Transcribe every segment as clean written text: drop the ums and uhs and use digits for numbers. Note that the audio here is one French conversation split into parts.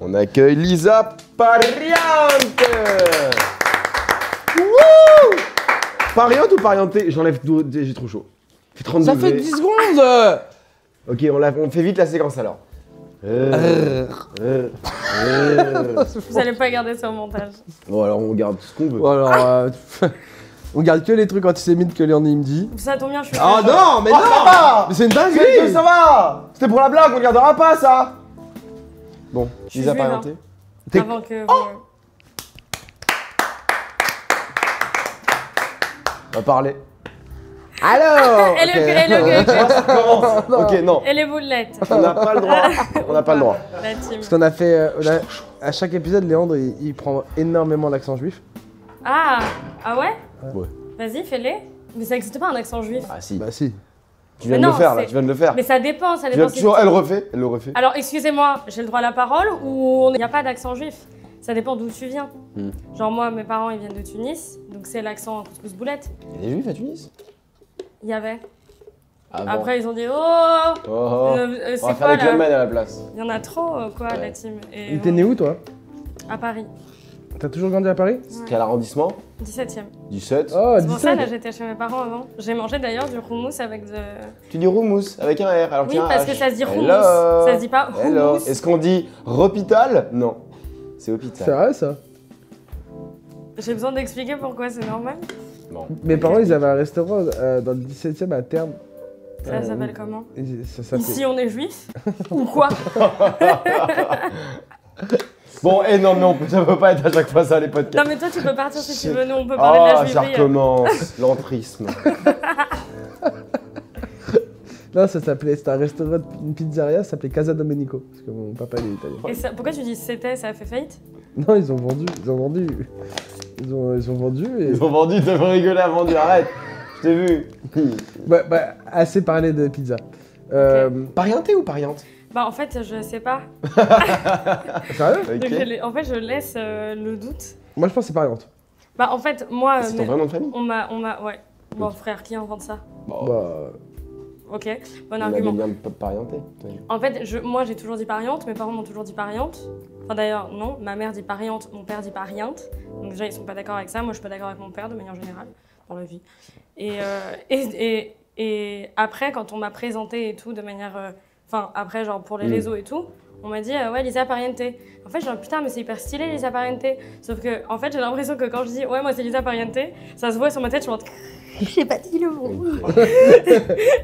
On accueille Lisa Pariente. Pariente ou parienté? J'enlève tout, j'ai trop chaud. Il fait 30 Ça degrés. fait 10 secondes. Ok, on fait vite la séquence alors. Vous allez pas garder ça au montage. Bon alors on garde ce qu'on veut. Bon alors, on garde que les trucs antisémites que Léonie me dit. Ça tombe bien, je suis. Ah non, mais non. va. Mais c'est une Ça dinguerie. va. C'était pour la blague, on ne gardera pas ça. Bon, suis Lisa juive, hein. Parienté. Avant que vous. On va parler. Alors. Et le Ok, non. Et les boulettes. On n'a pas le droit. On n'a pas le droit. La team. Parce qu'on a fait, à chaque épisode, Léandre, il prend énormément l'accent juif. Ah ouais. Ouais. Vas-y, fais-les. Mais ça n'existe pas un accent juif. Ah si. Bah si. Tu viens Mais de non, le faire là, c'est- tu viens de le faire. Mais ça dépend, ça Tu dépend. viens toujours, elle le refait. Alors, excusez-moi, j'ai le droit à la parole ou il n'y a pas d'accent juif? Ça dépend d'où tu viens. Genre moi, mes parents, ils viennent de Tunis, donc c'est l'accent couscous boulette. Il y a des juifs à Tunis. Il y avait. Ah bon. Après, ils ont dit oh, Oh, oh. c'est On va faire quoi avec le là? man à la place. Il y en a trop, quoi, Ouais. la team. Et T'es né où toi? À Paris, T'as toujours grandi à Paris? Quel arrondissement? 17ème. 17. Oh, C'est pour ça, 17. là, j'étais chez mes parents avant. J'ai mangé d'ailleurs du houmous avec de. Tu dis roumous avec un R alors Oui, qu'il y a un parce que H. ça se dit Hello. houmous. Ça se dit pas Hello. houmous. Est-ce qu'on dit hôpital? Non. C'est C'est hôpital. vrai ça? J'ai besoin d'expliquer pourquoi c'est normal. Non. Mes parents, ils avaient un restaurant dans le 17ème à Terme. Ça s'appelle comment? Et ça s'appelait... Ici, on est juif? Ou quoi? Bon, et non, mais ça peut pas être à chaque fois ça les podcasts. Non, mais toi, tu peux partir si tu veux. Nous, on peut parler de la Ah, ça juiverie. recommence. L'entrisme. Non, ça s'appelait... C'était un restaurant, une pizzeria, ça s'appelait Casa Domenico. Parce que mon papa, il est italien. Et ça, pourquoi tu dis c'était, ça a fait faillite? Non, ils ont vendu. Ils ont vendu et... Ils ont vendu, ils ont rigolé à vendu, arrête. Je t'ai vu. Bah, assez parlé de pizza. Parienté ou pariante? Bah, en fait, je sais pas. Sérieux? Ok. Donc, en fait, je laisse le doute. Moi, je pense que c'est pariante. Bah, en fait, moi. C'est ton vrai nom de famille? On m'a. Ouais. Bon, frère, qui invente ça? Bon, Bah... Ok, bon on avait argument. bien parienté. En fait, moi, j'ai toujours dit pariante. Mes parents m'ont toujours dit pariante. Enfin, d'ailleurs, non. Ma mère dit pariante, mon père dit pariente. Donc, déjà, ils sont pas d'accord avec ça. Moi, je suis pas d'accord avec mon père de manière générale, dans la vie. Et après, quand on m'a présenté et tout, de manière. Enfin, après, genre pour les réseaux et tout, on m'a dit ouais, Lisa Pariente. En fait, genre putain, mais c'est hyper stylé, Lisa Pariente. Sauf que, en fait, j'ai l'impression que quand je dis ouais, moi c'est Lisa Pariente, ça se voit sur ma tête, je me dis j'ai pas dit le mot.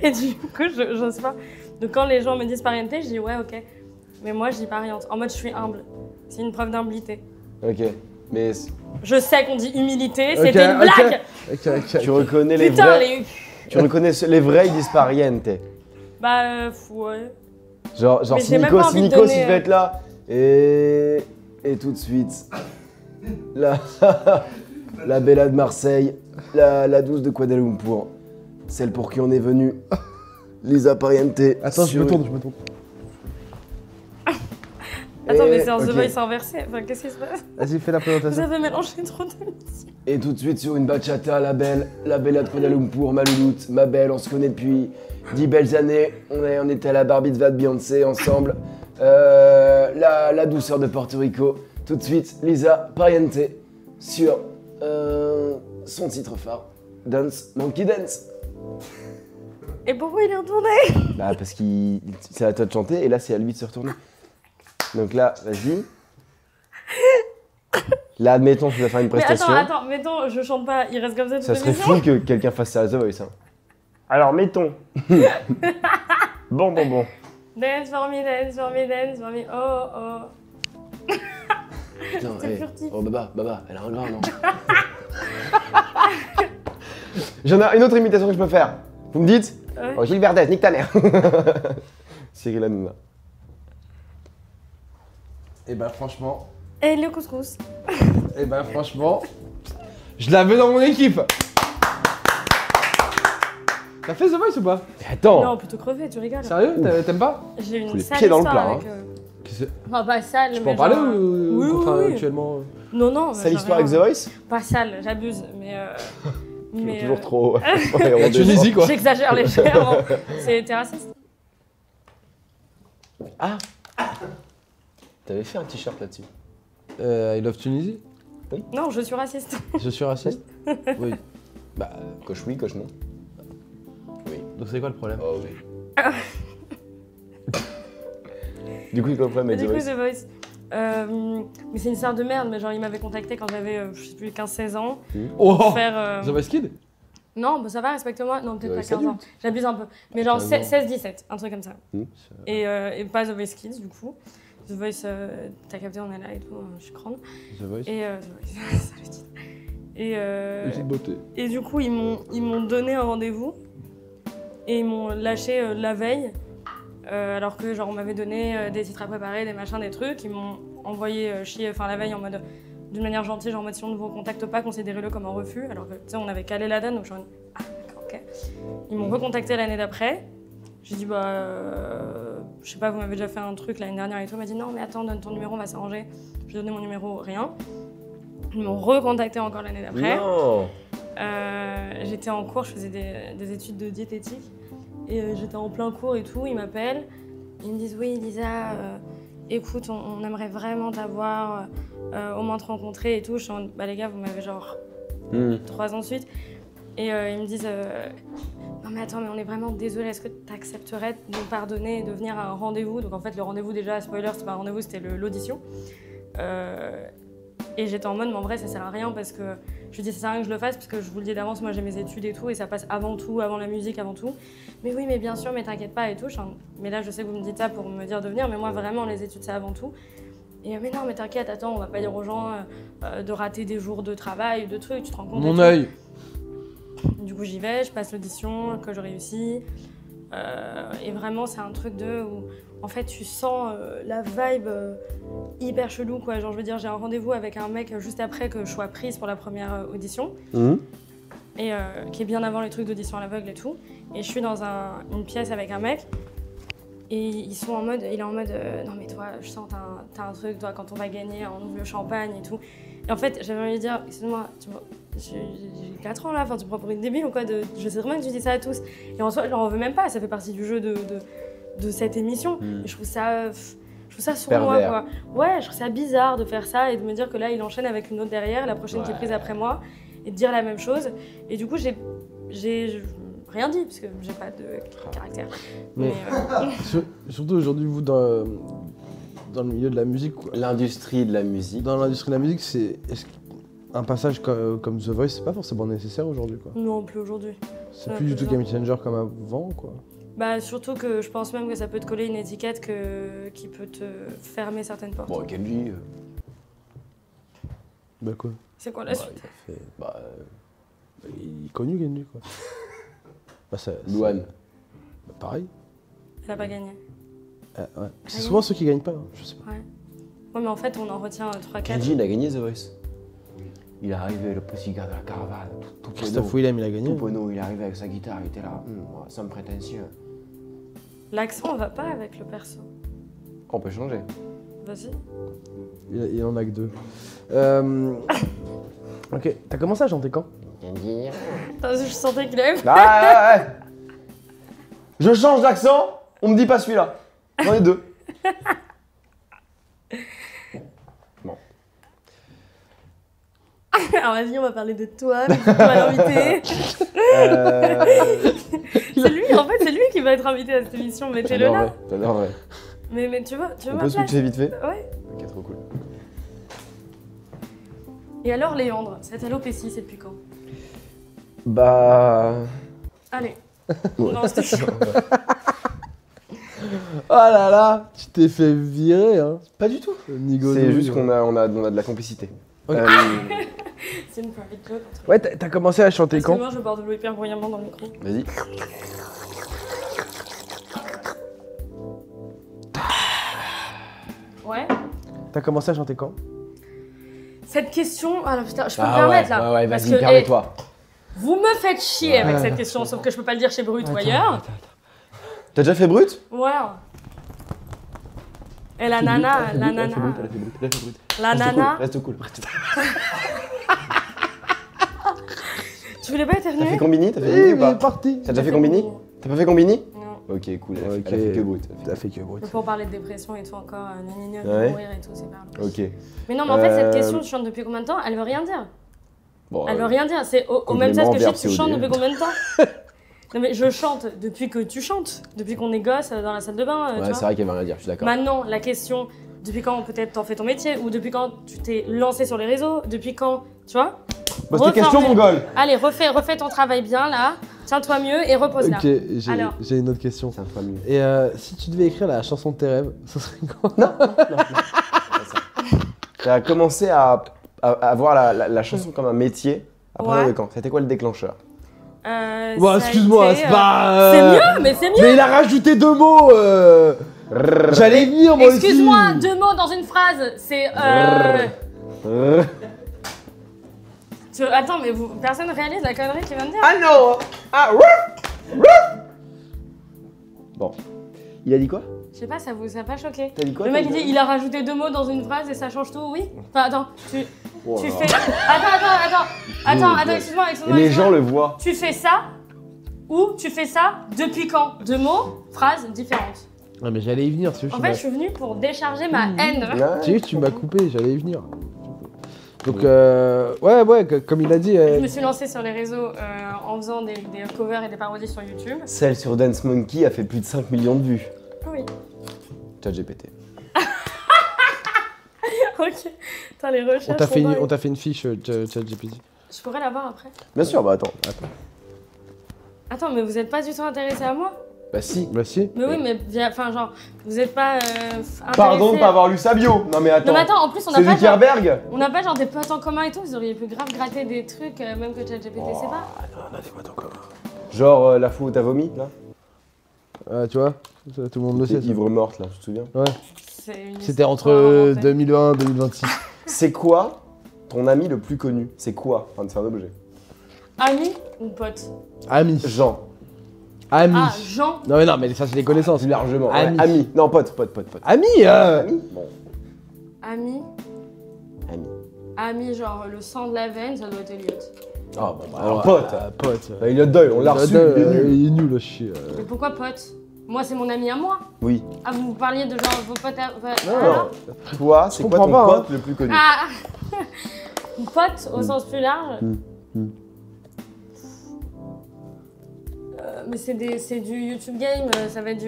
Et du coup, je sais pas. Donc, quand les gens me disent Pariente, je dis ouais, ok. Mais moi, je dis pariante. En mode, je suis humble. C'est une preuve d'humilité. Ok, mais Je sais qu'on dit humilité, c'était une blague. Ok. tu reconnais les Putain, vrais. Tu reconnais les vrais, ils disent pariente. Bah, ouais. Genre Mais si j'ai même pas envie de Nikos donner, il va être là et tout de suite la Bella de Marseille, la douce de Kuala Lumpur, celle pour qui on est venu, Lisa Pariente. Attends, je me tourne. Attends, mais Et- c'est un The ok. Voice inversé. Enfin, qu'est-ce qui se passe? Vas-y, fais la Vous présentation. avez mélangé trop d'émissions. Et tout de suite sur une bachata, la Bella de Kuala Lumpur, ma louloute, ma belle, on se connaît depuis 10 belles années, on était à la Barbie de Beyoncé ensemble, la douceur de Porto Rico, tout de suite Lisa Pariente sur son titre phare, Dance Monkey Dance. Et pourquoi il est retourné? Bah parce qu'il c'est à toi de chanter et là c'est à lui de se retourner. Donc là, vas-y. Là, admettons, tu vas faire une Mais prestation. attends, mettons, je chante pas, il reste comme ça toute Ça serait l'émission. fou que quelqu'un fasse ça à The Voice. Hein. Alors, mettons. Bon. Dance for me, dance for me, dance for me, oh oh. Putain, C'est furtif. oh Baba, elle a un grain, non? J'en ai une autre imitation que je peux faire. Vous me dites? Ouais. Oh, Gilles Verdez, nique ta mère. Cyril Hanouna. Et bah franchement... Et le couscous. Je l'avais dans mon équipe. T'as fait The Voice ou pas? Mais attends. Non, plutôt crevé, tu rigoles. Sérieux? T'aimes pas? J'ai eu Faut une les sale pieds dans le histoire plat, avec Qu'est-ce que- Enfin, pas sale, Tu peux mais en parler genre, ou oui, contractuellement Non, C'est j'ai l'histoire rien. avec The Voice? Pas sale, j'abuse, mais... Toujours trop. La Tunisie quoi. J'exagère légèrement. T'es raciste? Ah. T'avais fait un t-shirt là-dessus. I love Tunisie. Non, je suis raciste. Je suis raciste. Oui. Bah, coche oui, coche non. Oui. Donc c'est quoi le problème? Oh oui. Du coup, il comprend Mais The du coup, Voice. The Voice. Mais c'est une star de merde, mais genre il m'avait contacté quand j'avais, je sais plus, 15-16 ans. Oh, Pour faire. The Voice Kid. Non, bah ça va, respecte-moi. Non, peut-être The pas Voice 15 ans. adulte. J'abuse un peu. Mais genre 15 ans. 16-17, un truc comme ça. Hmm. Et pas The Voice Kids, du coup. The Voice, t'as capté, on est là et tout, je suis grande. The Voice. Et The Voice, ça le titre. Petite beauté. Et du coup, ils m'ont donné un rendez-vous. Et ils m'ont lâché la veille. Alors que genre on m'avait donné des titres à préparer, des machins, des trucs. Ils m'ont envoyé chier la veille en mode d'une manière gentille, genre en mode si on ne vous contacte pas, considérez-le comme un refus. Alors que tu sais, on avait calé la date, donc je suis en mode, ah d'accord, ok. Ils m'ont recontacté l'année d'après. J'ai dit je sais pas, vous m'avez déjà fait un truc l'année dernière et tout. Il m'a dit non mais attends, donne ton numéro, on va s'arranger. J'ai donné mon numéro, rien. Ils m'ont recontacté encore l'année d'après. Non. J'étais en cours, je faisais des études de diététique. Et j'étais en plein cours et tout, ils m'appellent, ils me disent oui Lisa, écoute, on aimerait vraiment t'avoir, au moins te rencontrer et tout. Je suis en bah les gars, vous m'avez genre 3 ans de suite. Et ils me disent non mais attends, mais on est vraiment désolé, est-ce que tu accepterais de nous pardonner et de venir à un rendez-vous? Donc en fait le rendez-vous déjà, spoiler, c'était pas un rendez-vous, c'était l'audition. Et j'étais en mode, mais en vrai ça sert à rien parce que je lui dis ça sert à rien que je le fasse parce que je vous le dis d'avance, moi j'ai mes études et tout et ça passe avant tout, avant la musique, avant tout. Mais oui, mais bien sûr, mais t'inquiète pas et tout. Mais là je sais que vous me dites ça pour me dire de venir, mais moi vraiment les études c'est avant tout. Et mais non, mais t'inquiète, attends, on va pas dire aux gens de rater des jours de travail, de trucs, tu te rends compte? Mon œil. Du coup j'y vais, je passe l'audition, que je réussis. Et vraiment c'est un truc où en fait tu sens la vibe hyper chelou quoi. Genre je veux dire j'ai un rendez-vous avec un mec juste après que je sois prise pour la première audition et qui est bien avant les trucs d'audition à l'aveugle et tout. Et je suis dans une pièce avec un mec et il est en mode non mais toi je sens t'as un truc, toi quand on va gagner on ouvre le champagne et tout. Et en fait j'avais envie de dire excuse-moi, j'ai 4 ans là, enfin tu me prends pour une débile ou quoi, je sais vraiment que tu dis ça à tous. Et en soi je leur en veux même pas, ça fait partie du jeu de cette émission. Et je trouve ça sournois quoi. Ouais, je trouve ça bizarre de faire ça et de me dire que là il enchaîne avec une autre derrière, la prochaine qui est prise après moi, et de dire la même chose. Et du coup j'ai rien dit parce que j'ai pas de caractère. Mais surtout aujourd'hui vous dans le milieu de la musique, quoi. L'industrie de la musique. Dans l'industrie de la musique, un passage comme The Voice, c'est pas forcément nécessaire aujourd'hui, quoi. non, plus aujourd'hui. C'est plus du tout game changer comme avant, quoi. Bah surtout que je pense même que ça peut te coller une étiquette qui peut te fermer certaines portes. Bon, Kenji. Bah quoi? C'est quoi la suite? Il est connu, Genji, quoi. Bah Luan. Bah, pareil. Elle a pas gagné. Ouais. C'est souvent ceux qui gagnent pas, hein. Je sais pas. Ouais. Ouais, mais en fait, on en retient 3-4. Kenji, il a gagné The Voice. Il est arrivé, le petit gars de la caravane, tout Christophe Willem, il a gagné. Tout penaud, il est arrivé avec sa guitare, il était là, sans prétentieux. L'accent va pas avec le perso. On peut changer. Vas-y. Il en a que 2. Ok, t'as commencé à chanter quand? Kenji. Attends, je sentais qu'il avait... Ah, je change d'accent, on me dit pas celui-là. J'en ai 2. Bon. Alors vas-y, on va parler de toi, mais c'est toi l'invité. C'est lui, en fait, c'est lui qui va être invité à cette émission, mettez-le là. T'adorerais. Mais tu vois On ma peut place. switcher vite fait? Ouais. Ok, trop cool. Et alors, Léandre, cette alopécie, c'est depuis quand? Bah... Allez. Ouais. Non, c'était chaud. Oh là là, tu t'es fait virer, hein. Pas du tout. Nigo C'est juste qu'on a de la complicité. Ok. C'est une private joke. Ouais, t'as commencé à chanter quand? Excuse-moi, je borde de l'eau hyper bruyamment dans le micro. Vas-y. Ouais. T'as commencé à chanter quand? Cette question, alors putain, je peux me permettre là. Ouais, parce vas-y, que, permets-toi. vous me faites chier avec cette question, sauf que je peux pas le dire chez Brut ou ailleurs. T'as déjà fait brut? Ouais. Et la nana, la nana. La nana. Reste cool. Tu voulais pas T'as fait éternuer? combini? T'as fait Eh, combini ou il est pas? parti. T'as déjà fait combini? T'as pas fait combini? Non. Ok, cool, elle Ok. a fait que brut. T'as fait que brut. Mais pour parler de dépression et tout encore, de Ouais. mourir et tout, c'est pas grave. Ok. Mais non, mais en fait, cette question, tu chantes depuis combien de temps? Elle veut rien dire. Bon, Elle veut rien dire. C'est au même sens que complément je dis, tu vers chantes COD. depuis combien de temps? Non, mais je chante depuis que tu chantes. Depuis qu'on est gosse dans la salle de bain, tu Ouais, c'est vois. vrai qu'elle veut rien dire, je suis d'accord. Maintenant, la question, depuis quand peut-être t'en fais ton métier? Ou depuis quand tu t'es lancé sur les réseaux? Depuis quand, tu vois? Pose tes questions, Reformule. mongol. Allez, refais ton travail bien, là. Tiens-toi mieux et repose-la. Ok, Alors. j'ai une autre question. C'est un fois mieux. Et si tu devais écrire la chanson de tes rêves, ça serait quoi? T'as commencé à voir la chanson comme un métier. À partir Ouais. de quand? C'était quoi le déclencheur? Bon, Ça a excuse-moi, été, c'est pas. C'est mieux, mais c'est mieux. Mais il a rajouté 2 mots. J'allais y venir moi aussi. Excuse-moi, 2 mots dans une phrase. C'est. Attends, mais personne réalise la connerie qu'il vient de dire. Ah non! Ah, bon. Il a dit quoi? Je sais pas, ça vous a pas choqué? T'as dit quoi? Le mec toi, il dit il a rajouté 2 mots dans une phrase et ça change tout, oui? Enfin attends, tu Oh là fais. là. Attends, excuse-moi. Et les gens le voient. Tu fais ça ou tu fais ça depuis quand? 2 mots, phrases différentes. Ah, mais j'allais y venir. En fait, je suis venue pour décharger ma haine. Tu m'as coupé, j'allais y venir. Donc, ouais, comme il a dit. Je me suis lancée sur les réseaux en faisant des covers et des parodies sur YouTube. Celle sur Dance Monkey a fait plus de 5 millions de vues. Oui. Oh, ChatGPT. Ok. Putain, les recherches. on t'a fait une fiche ChatGPT. Je pourrais la voir après. Bien sûr, bah attends. Attends, mais vous êtes pas du tout intéressé à moi? Bah si. Bah si. Mais oui, mais enfin, genre, vous êtes pas intéressé. Pardon de pas avoir lu sa bio. Non mais attends. Non, mais attends, en plus, on C'est n'a pas. genre- Zuckerberg. On n'a pas genre des potes en commun et tout, vous auriez pu grave gratter des trucs, même que ChatGPT sait pas. On a des potes encore. Genre la fois où t'as vomi là. Tu vois, ça, tout le monde le sait. C'est ça. ivre morte là, tu te souviens? Ouais. C'est une C'était histoire entre inventée. 2001 et 2026. C'est quoi ton ami le plus connu? C'est quoi? Enfin, c'est un objet. Ami ou pote? Ami. Jean. Ami. Ah, Jean. Non, mais ça, c'est des connaissances. Plus largement. Ouais, Ami. ami. Non, pote. Ami Ami. Bon. Ami. Ami. Ami, genre le sang de la veine, ça doit être Elliot. Ah bon, bah Alors, alors pote. Pote. Bah, il a Doyle, on l'a reçu, il est nul. Il est nul, le chien. Mais pourquoi pote? Moi, c'est mon ami à moi. Oui. Ah, vous parliez de genre vos potes à. Non. Toi, c'est quoi ton comprends pas, pote le plus connu? Ah pote au sens plus large. Mais c'est du YouTube game, ça va être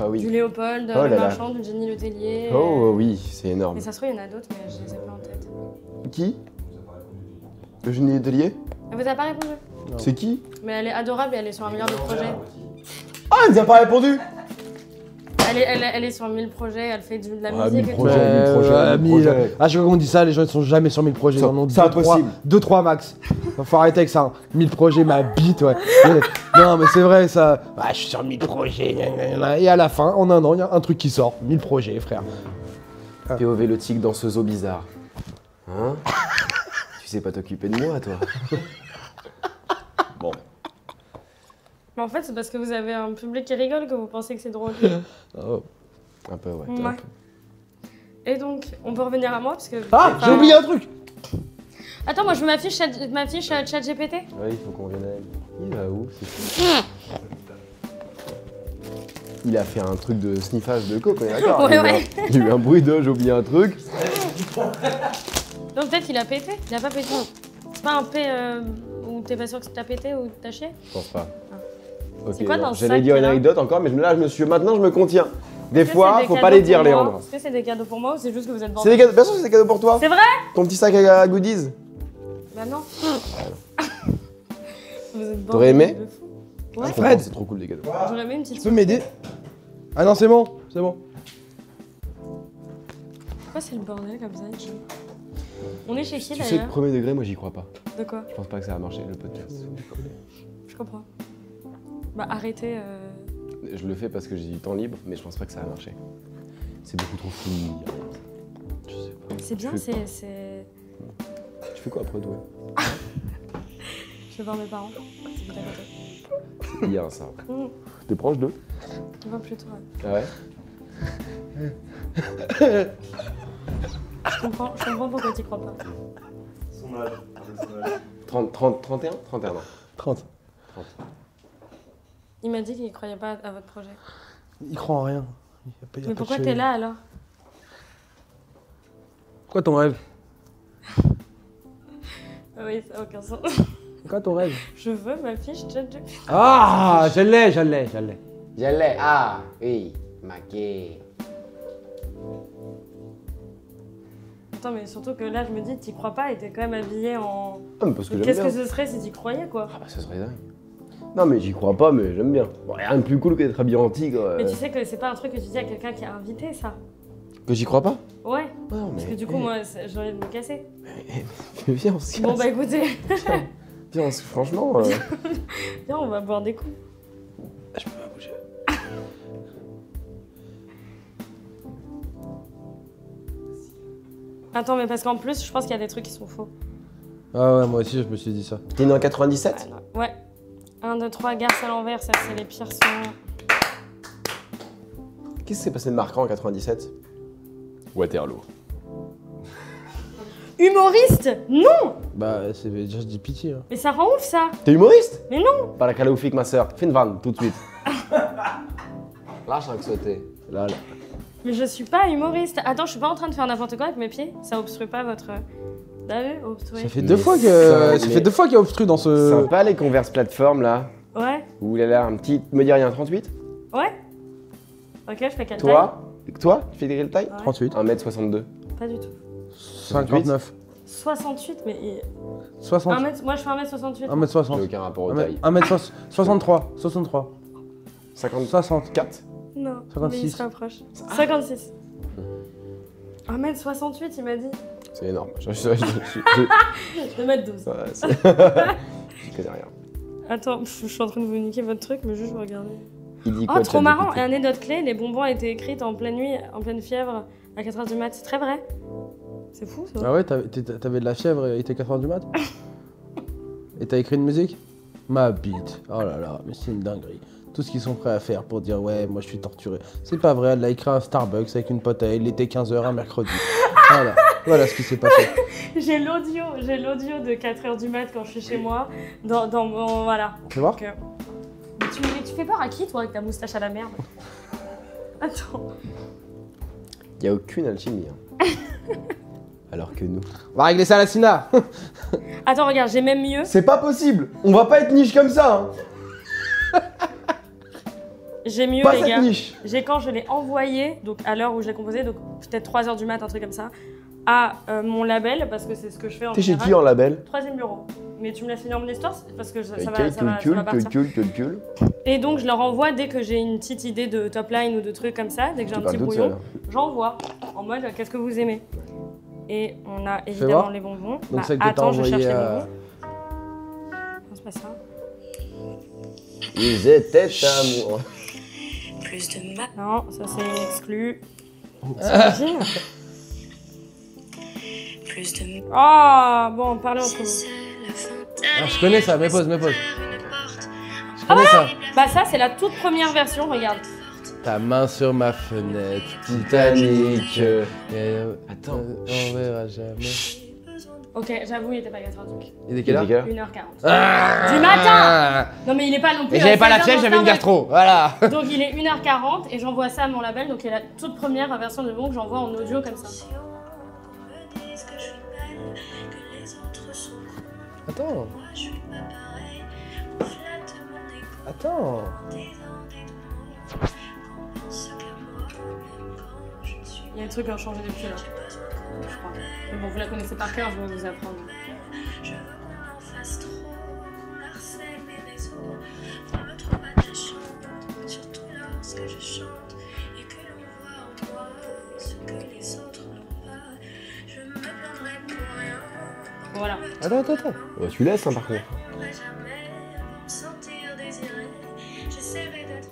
Ah oui. du Léopold, Oh là le là. marchand, du Jenny Letellier. Oh oui, c'est énorme. Mais ça se trouve, il y en a d'autres, mais je les ai pas en tête. Qui? Eugénie Letellier? Elle vous a pas répondu? C'est qui? Mais elle est adorable et elle est sur un milliard de projets. Ah, elle nous a pas répondu! Elle est sur 1000 projets, elle fait de la Ah, musique 1000 et tout. projets. Mille. À chaque fois qu'on dit ça, les gens ils sont jamais sur 1000 projets. Ils en ont C'est impossible. 2-3 max. Faut arrêter avec ça. Hein. 1000 projets, ma bite, ouais. Non, mais c'est vrai, ça. Ah, je suis sur 1000 projets. Et à la fin, en un an, il y a un truc qui sort. 1000 projets, frère. PO vélotique dans ce zoo bizarre. Hein? Tu sais pas t'occuper de moi, toi? Bon. Mais en fait, c'est parce que vous avez un public qui rigole que vous pensez que c'est drôle. Oh. Un peu, ouais. Ouais. Et donc, on peut revenir à moi parce que. Ah, j'ai oublié un truc. Attends, moi je veux ma fiche ChatGPT. Oui, il faut qu'on vienne à elle. Il va où? C'est fou. Il a fait un truc de sniffage de coke, on est d'accord? Ouais, Il y a eu ouais. il y a eu un bruit de j'ai oublié un truc. Non, peut-être qu'il a pété. Il a pas pété. C'est pas un P où t'es pas sûr que t'as pété ou t'as chié? Je pense pas. Ok, C'est quoi dans non, ce j'allais sac, dire une là anecdote encore, mais maintenant je me contiens. Des Est-ce que fois, c'est des faut pas cadeaux les dire, pour moi Léandre. Est-ce que c'est des cadeaux pour moi ou c'est juste que vous êtes C'est des cadeaux, bien sûr que c'est des cadeaux pour toi. C'est vrai? Ton petit sac à goodies. Bah non. Vous êtes T'aurais aimé? de fou. Je Ouais. comprends, Fred. c'est trop cool des cadeaux. J'aurais aimé une petite. Tu peux m'aider? Ah non, c'est bon. C'est bon. Pourquoi c'est le bordel comme ça ici? On est chez qui Tu sais, le d'ailleurs? premier degré, moi j'y crois pas. De quoi? Je pense pas que ça va marcher le podcast. Je comprends. Bah arrêtez. Je le fais parce que j'ai du temps libre, mais je pense pas que ça va marcher. C'est beaucoup trop fou. Je sais pas. C'est bien, Tu fais- c'est. Tu fais quoi après, toi? Je vais voir mes parents. C'est tout à côté. C'est hier ça. Mmh. T'es proche d'eux? On va plutôt. Ouais. Ah ouais? Je comprends pourquoi t'y crois pas. Son âge. Avec son âge. 31 ans? 30. 30. Il m'a dit qu'il ne croyait pas à votre projet. Il croit en rien. Mais pourquoi t'es là alors? Quoi ton rêve? Oui, ça n'a aucun sens. Quoi ton rêve? Je veux ma fiche ChatGPT. Ah, je l'ai. Je l'ai. Ah, oui. Maquet. Attends, mais surtout que là, je me dis, t'y crois pas et t'es quand même habillé en. Ah, mais parce que j'aime Qu'est-ce bien. que ce serait si t'y croyais, quoi? Ah bah ça serait dingue. Non mais j'y crois pas, mais j'aime bien. Bon, rien de plus cool que d'être habillé en tigre. Mais tu sais que c'est pas un truc que tu dis à quelqu'un qui est invité, ça. Que j'y crois pas? Ouais. Non mais... Parce que du coup, moi, j'ai envie de me casser. Mais viens, on se casse. Bon, bah écoutez, Viens, franchement... viens, on va boire des coups. Je peux pas bouger. Attends, mais parce qu'en plus, je pense qu'il y a des trucs qui sont faux. Ah ouais, moi aussi, je me suis dit ça. T'es né en 97? Ouais. 1, 2, 3, garce à l'envers, ça, c'est les pires sons. Qu'est-ce qui s'est passé de marquant en 97? Waterloo. Humoriste? Non! Bah, c'est déjà, je dis pitié. Hein. Mais ça rend ouf, ça! T'es humoriste? Mais non! Par la calaoufik, ma soeur. Fais une vanne, tout de suite. Lâche un que sauter. Là. Mais je suis pas humoriste. Attends, je suis pas en train de faire n'importe quoi avec mes pieds. Ça obstrue pas votre. T'as vu? Obstrué. Ça fait Mais deux fois ça, que. Ça mais- fait 2 fois qu'il y a obstru dans ce. Sympa les Converse plateforme là. Ouais? Où il a l'air un petit... Me dis rien, 38? Ouais? Ok, je fais quelle Toi? Tu fais quelle taille? taille? Ouais. 38. 1m62. Pas du tout. 59. 68, mais. 60. Moi, je fais 1m68. 1m60. J'ai aucun rapport aux tailles. 1m63. 63. 54? 60. Non, 56. mais il se rapproche. 56. 1m68, il m'a dit. C'est énorme. Je 2m12. ouais, je connais rien. Attends, je suis en train de vous niquer votre truc, mais juste vous regardez. Il dit Oh, quoi, trop marrant! ChatGPT? Et anecdote clé, les bonbons ont été écrits en pleine nuit, en pleine fièvre, à 4h du mat. C'est très vrai. C'est fou, ça. Ah ouais, t'avais de la fièvre et il était 4h du mat? Et t'as écrit une musique? Ma bite. Oh là là, mais c'est une dinguerie. Tout ce qu'ils sont prêts à faire pour dire ouais, moi je suis torturé. C'est pas vrai, elle a écrit un Starbucks avec une pote à elle, il était 15h un mercredi. Voilà ce qui s'est passé. J'ai l'audio de 4h du mat quand je suis chez moi, dans mon. Voilà. Tu vois? Donc, mais tu fais peur à qui, toi, avec ta moustache à la merde? Attends. Il n'y a aucune alchimie. Hein. Alors que nous. On va régler ça à la Sina. Attends, regarde, j'ai même mieux. C'est pas possible. On va pas être niche comme ça. Hein. J'ai mieux, Pas les cette gars. niche. J'ai quand je l'ai envoyé, donc à l'heure où je l'ai composé, donc peut-être 3h du mat, un truc comme ça, à mon label, parce que c'est ce que je fais en T'es chez général. qui en label? 3e bureau. Mais tu me laisses finir mon histoire parce que ça va Calcul. partir. Et donc je leur envoie dès que j'ai une petite idée de top line ou de trucs comme ça, dès que j'ai un petit brouillon, j'envoie en mode qu'est-ce que vous aimez. Et on a évidemment voir. les bonbons. Donc celle que t'as attends, je cherche envoyée les à... bonbons. Non, c'est pas ça. Ils étaient amoureux. Plus de ma... Non, ça c'est exclu. T'imagines? Plus de Ah bon, parlez entre vous. c'est la fin. Ah, je connais ça, mais pause. Une porte. Je connais ça. Bah ça c'est la toute première version, regarde. Ta main sur ma fenêtre, Titanic. Attends, on verra jamais. Ok, j'avoue, il était pas 4h. Il est quelle heure? 1h40. Ah Du matin. Non mais il est pas non plus. Et j'avais à pas la 16h fièvre, dans j'avais une Starbucks. gastro, voilà. Donc il est 1h40 et j'envoie ça à mon label, donc il y a la toute première version de bon que j'envoie en audio comme ça. On me dise que je suis belle, que les autres sont cons. Attends, Moi je suis pas pareil. On flatte mon égo attends. en disant des mots. Qu'on pense qu'à moi, même quand je ne suis Il y a un truc à changer depuis là, besoin qu'on je crois. Mais bon, vous la connaissez par cœur, je vais vous apprendre. Je veux qu'on en fasse trop, qu'on harcèle mes réseaux, qu'on me trouve attachante, surtout lorsque je chante et que l'on voit en moi ce que les autres n'ont pas. Je me plaindrai pour rien. Voilà. Attends. Oh, tu laisses hein, par contre. Je ne jamais pour me sentir désirée. J'essaierai d'être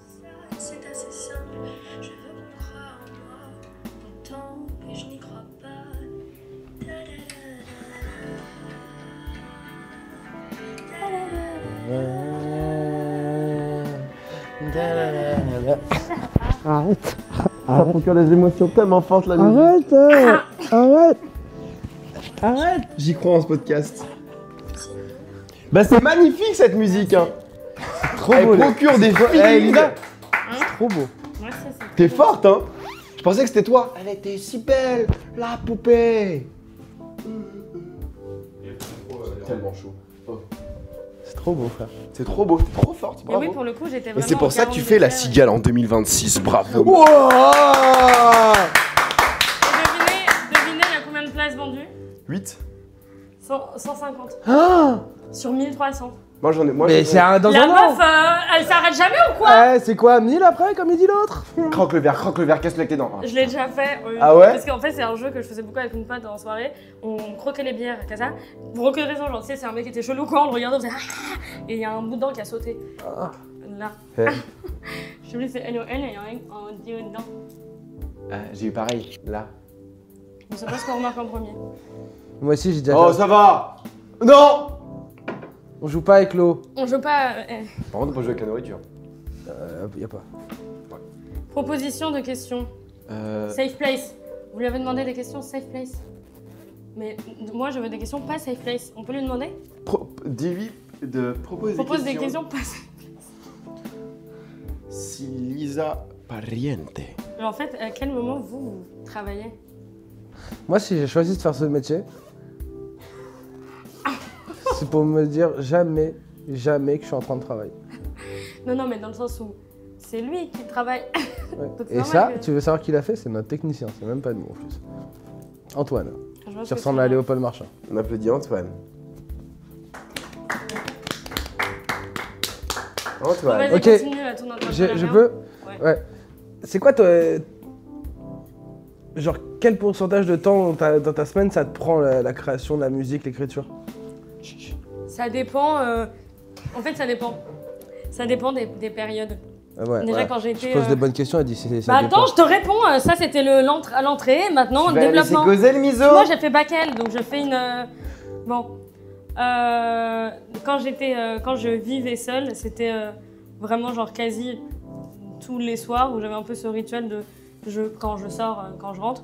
ça, c'est assez simple. Je veux qu'on croie en moi autant que je n'y crois pas. Ça procure des émotions tellement fortes la musique. Arrête. J'y crois en ce podcast. Bah c'est magnifique cette musique hein. trop Elle beau. procure des Eh, filles. Lisa, c'est trop beau. Ouais, c'est T'es trop forte, hein. Je pensais que c'était toi. Elle était si belle, la poupée. Tellement chaud. C'est trop beau, frère. C'est trop beau, t'es trop forte, Et oui, bravo. pour le coup, j'étais Et vraiment. c'est pour ça que tu fais la cigale en 2026, bravo. Wow. Devinez, il y a combien de places vendues 8. 150. Ah, Sur 1300. Moi j'en ai. Moi, mais c'est dans La un an. meuf, elle s'arrête jamais ou quoi Ouais, c'est quoi, 1000 après, comme il dit l'autre? Croque le verre, casse-le avec tes dents. Je l'ai déjà fait. Ah ouais Parce qu'en fait, c'est un jeu que je faisais beaucoup avec une pote en soirée. On croquait les bières, comme ça. Pour aucune raison, genre, tu sais, c'est un mec qui était chelou quoi. On le regardait, on faisait ah. Et il y a un bout de dent qui a sauté. Ah. Là. Eh. Je me dis, c'est LOL et il y a un dieu dedans. J'ai eu pareil, là. On sait pas ce qu'on remarque en premier. Moi aussi, j'ai déjà. Oh, ça va. Non. On joue pas avec l'eau. On joue pas. Par contre, on peut jouer avec la nourriture. Y a pas. Proposition de questions. Safe place. Vous lui avez demandé des questions safe place. Mais moi, je veux des questions pas safe place. On peut lui demander Dis-lui de proposer Propose des questions pas safe. Si Lisa Pariente. Alors, en fait, à quel moment vous travaillez Moi, si j'ai choisi de faire ce métier, c'est pour me dire jamais que je suis en train de travailler. Non, mais dans le sens où c'est lui qui travaille. Ouais. Donc, c'est Et normal ça, que- tu veux savoir qui l'a fait? C'est notre technicien, c'est même pas nous en plus. Antoine, Je vois ce qui que ressemble tu à veux dire. Léopold Marchand. On applaudit Antoine. Antoine. Vas-y, Ok. continue à tourner un Je peux? Ouais. C'est quoi toi genre quel pourcentage de temps dans ta semaine ça te prend la création de la musique, l'écriture? Ça dépend. En fait, ça dépend. Ça dépend des périodes. Ah ouais, Déjà, ouais. quand j'ai Je été. pose des bonnes questions, elle dit ça Bah dépend. attends, je te réponds. Ça, c'était à l'entrée. Maintenant, Tu le vas laisser développement. causer le miso. Moi, j'ai fait bac-L, donc je fais une. Bon. Quand je vivais seule, c'était vraiment genre quasi tous les soirs où j'avais un peu ce rituel de quand je sors, quand je rentre,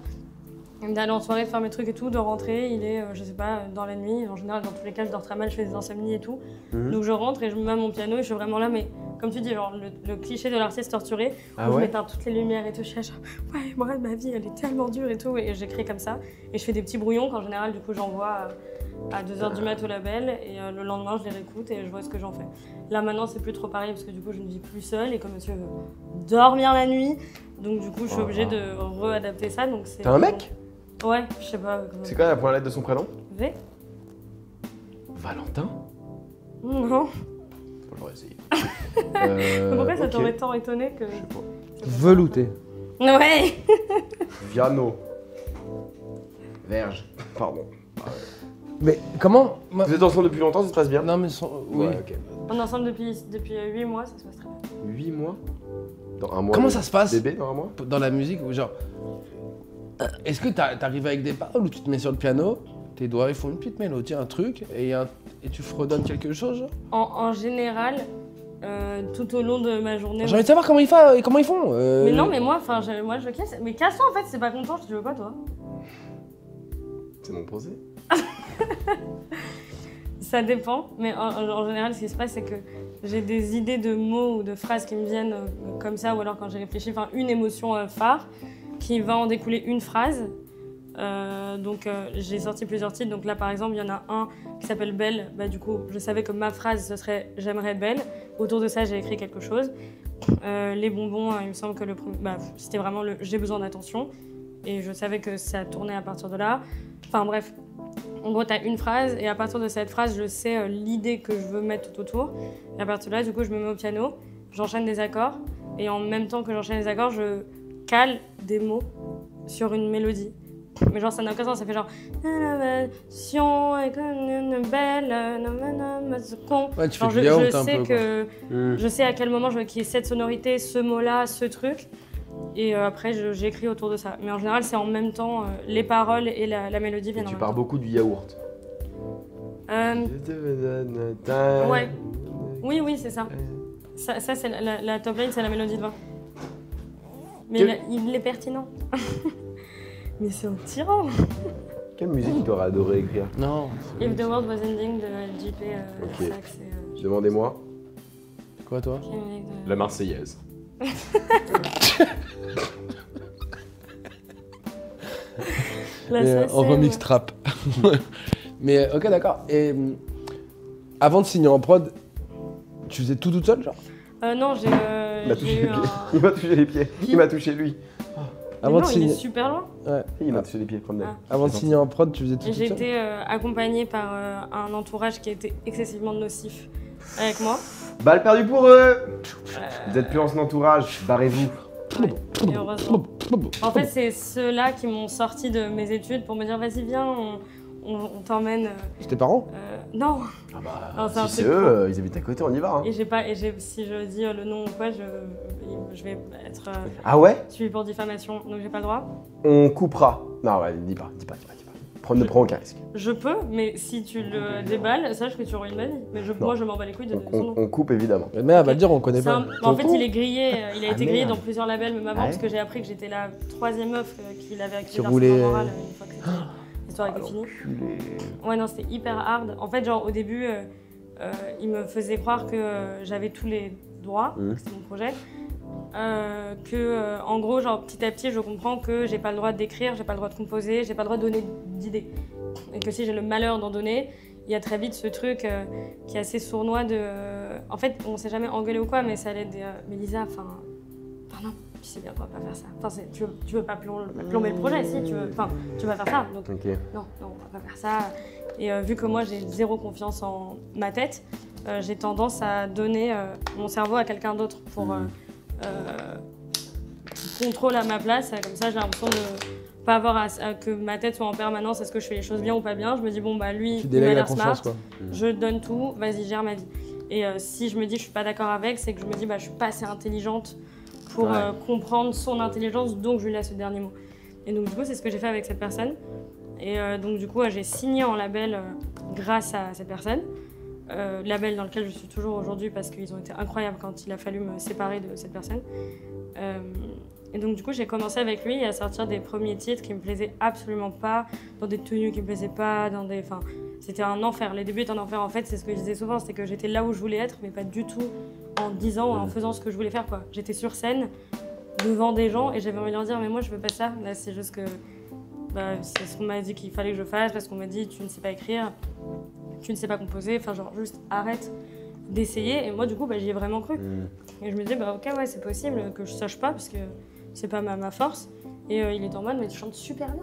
d'aller en soirée, de faire mes trucs et tout, de rentrer. Il est, je sais pas, dans la nuit. En général, dans tous les cas, je dors très mal, je fais des insomnies et tout. Donc je rentre et je me mets à mon piano et je suis vraiment là, mais comme tu dis, genre le cliché de l'artiste torturé, Ah où je ouais. m'éteins toutes les lumières et tout, je suis là, genre, ouais, moi, ma vie, elle est tellement dure et tout, et j'écris comme ça. Et je fais des petits brouillons qu'en général, du coup, j'envoie à 2h du mat au label, et le lendemain, je les réécoute et je vois ce que j'en fais. Là, maintenant, c'est plus trop pareil, parce que du coup, je ne vis plus seule, et comme monsieur veut dormir la nuit, donc du coup, je suis obligée de réadapter ça. Donc c'est. T'as un mec? Ouais, je sais pas. C'est quoi la première lettre de son prénom? V? Valentin? Non. Faut le essayer. Pourquoi ça ok. t'aurait tant étonné que. Velouté. Ouais! Viano. Verge. Pardon. Mais comment moi- Vous êtes ensemble depuis longtemps, ça se passe bien? Non mais oui. Ouais, ok. On est ensemble depuis 8 mois, ça se passe très bien. 8 mois? Dans un mois. Comment ça se passe Bébé dans un mois? dans la musique ou genre est-ce que t'arrives avec des paroles où tu te mets sur le piano, tes doigts ils font une petite mélodie, un truc et tu fredonnes quelque chose genre? En général, tout au long de ma journée. J'ai envie de savoir comment ils font. Mais non, mais moi je casse. Mais casse-toi en fait, c'est pas content, je te veux pas toi. C'est mon procès. Ça dépend, mais en général, ce qui se passe, c'est que j'ai des idées de mots ou de phrases qui me viennent comme ça, ou alors quand j'ai réfléchi, enfin une émotion phare, qui va en découler une phrase. Donc j'ai sorti plusieurs titres, donc là par exemple, il y en a un qui s'appelle Belle, bah du coup, je savais que ma phrase, ce serait « J'aimerais être belle ». Autour de ça, j'ai écrit quelque chose. Les bonbons, il me semble que c'était vraiment le « J'ai besoin d'attention ». Et je savais que ça tournait à partir de là. Enfin bref, en gros, tu as une phrase et à partir de cette phrase, je sais l'idée que je veux mettre tout autour. Et à partir de là, du coup, je me mets au piano, j'enchaîne des accords et en même temps que j'enchaîne les accords, je cale des mots sur une mélodie. Mais genre, ça n'a aucun sens, ça fait genre Innovation est une belle, con. Ouais, tu fais Genre, du yaourt je un sais peu, que Hmm. je sais à quel moment je veux qu'il y ait cette sonorité, ce mot-là, ce truc. Et après, j'écris autour de ça. Mais en général, c'est en même temps, les paroles et la mélodie Et viennent en tu même pars temps. beaucoup du yaourt. Ouais. Oui, c'est ça. Ça c'est la top line, c'est la mélodie de vin. Mais Quel- il est pertinent. Mais c'est un tyran. Quelle musique tu aurais adoré écrire? Non. If the world was ending de JP Ok. Sachs. Demandez-moi. Quoi, toi? Quelle musique de- La Marseillaise. La Mais, SACEM. en remix trap. Mais ok, d'accord. Et avant de signer en prod, tu faisais tout toute seule, genre? Non, j'ai Il m'a touché eu les pieds. un... Il m'a touché les pieds. Qui Il m'a touché lui. Mais Avant non, de il est signer, super loin. Il m'a touché les pieds. Prends avant de signer en prod, tu faisais tout Et toute j'ai seule? été accompagnée par un entourage qui a été excessivement nocif avec moi. Balle perdue pour eux. Vous êtes plus en son entourage. Barrez-vous. Ouais, et heureusement. En fait, c'est ceux-là qui m'ont sorti de mes études pour me dire vas-y, viens, on t'emmène. C'est tes parents? Non. Ah bah, Non, c'est un si c'est truc eux, pro. ils habitent à côté, on y va. Hein. Et si je dis le nom ou quoi, je vais être Ah ouais? suivie pour diffamation, donc j'ai pas le droit. On coupera. Non, ouais, dis pas. Ne prends aucun risque. Je peux, mais si tu le déballes, sache que tu ruines ma vie. Mais moi, je m'en bats les couilles de donner son nom. On coupe évidemment. Mais elle va le dire, on connaît C'est pas. en fait, il est grillé. Il a Ah, été grillé merde. dans plusieurs labels, même avant, Ah ouais parce que j'ai appris que j'étais la 3e meuf qu'il avait accusé Qui d'harcèlement roulait, moral une fois que l'histoire était finie. Ouais, non, c'était hyper hard. En fait, genre, au début, il me faisait croire que j'avais tous les droits, que c'était mon projet. En gros, genre, petit à petit, je comprends que j'ai pas le droit d'écrire, j'ai pas le droit de composer, j'ai pas le droit de donner d'idées. Et que si j'ai le malheur d'en donner, il y a très vite ce truc qui est assez sournois de... en fait, on s'est jamais engueulé ou quoi, mais ça allait être mais Lisa, enfin non, tu sais bien qu'on va pas faire ça. Enfin, tu veux pas plomber le projet, si, tu vas faire ça. Donc, Ok. non, on va pas faire ça. Et vu que moi, j'ai zéro confiance en ma tête, j'ai tendance à donner mon cerveau à quelqu'un d'autre pour contrôle à ma place. Comme ça, j'ai l'impression de pas avoir que ma tête soit en permanence. Est-ce que je fais les choses bien ou pas bien? Je me dis, bon, bah lui, Tu il m'a délègues la l'air confiance, smart. quoi. Je donne tout, vas-y, gère ma vie. Et si je me dis que je suis pas d'accord avec, c'est que je me dis, bah, je suis pas assez intelligente pour Ouais. comprendre son intelligence, donc je lui laisse le dernier mot. Et donc, du coup, c'est ce que j'ai fait avec cette personne. Et donc, du coup, j'ai signé en label grâce à cette personne. Label dans lequel je suis toujours aujourd'hui parce qu'ils ont été incroyables quand il a fallu me séparer de cette personne. Et donc, du coup, j'ai commencé avec lui à sortir des premiers titres qui me plaisaient absolument pas, dans des tenues qui me plaisaient pas, Enfin, c'était un enfer. Les débuts étaient un enfer. En fait, c'est ce que je disais souvent, c'était que j'étais là où je voulais être, mais pas du tout en disant, en faisant ce que je voulais faire, quoi. J'étais sur scène, devant des gens, et j'avais envie de leur dire, mais moi, je veux pas ça. Là, c'est juste que c'est ce qu'on m'a dit qu'il fallait que je fasse, parce qu'on m'a dit, tu ne sais pas écrire, tu ne sais pas composer, enfin, genre, juste arrête d'essayer. Et moi, du coup, j'y ai vraiment cru. Et je me disais, ok, ouais, c'est possible que je sache pas, parce que c'est pas ma force. Et il était en mode, mais tu chantes super bien,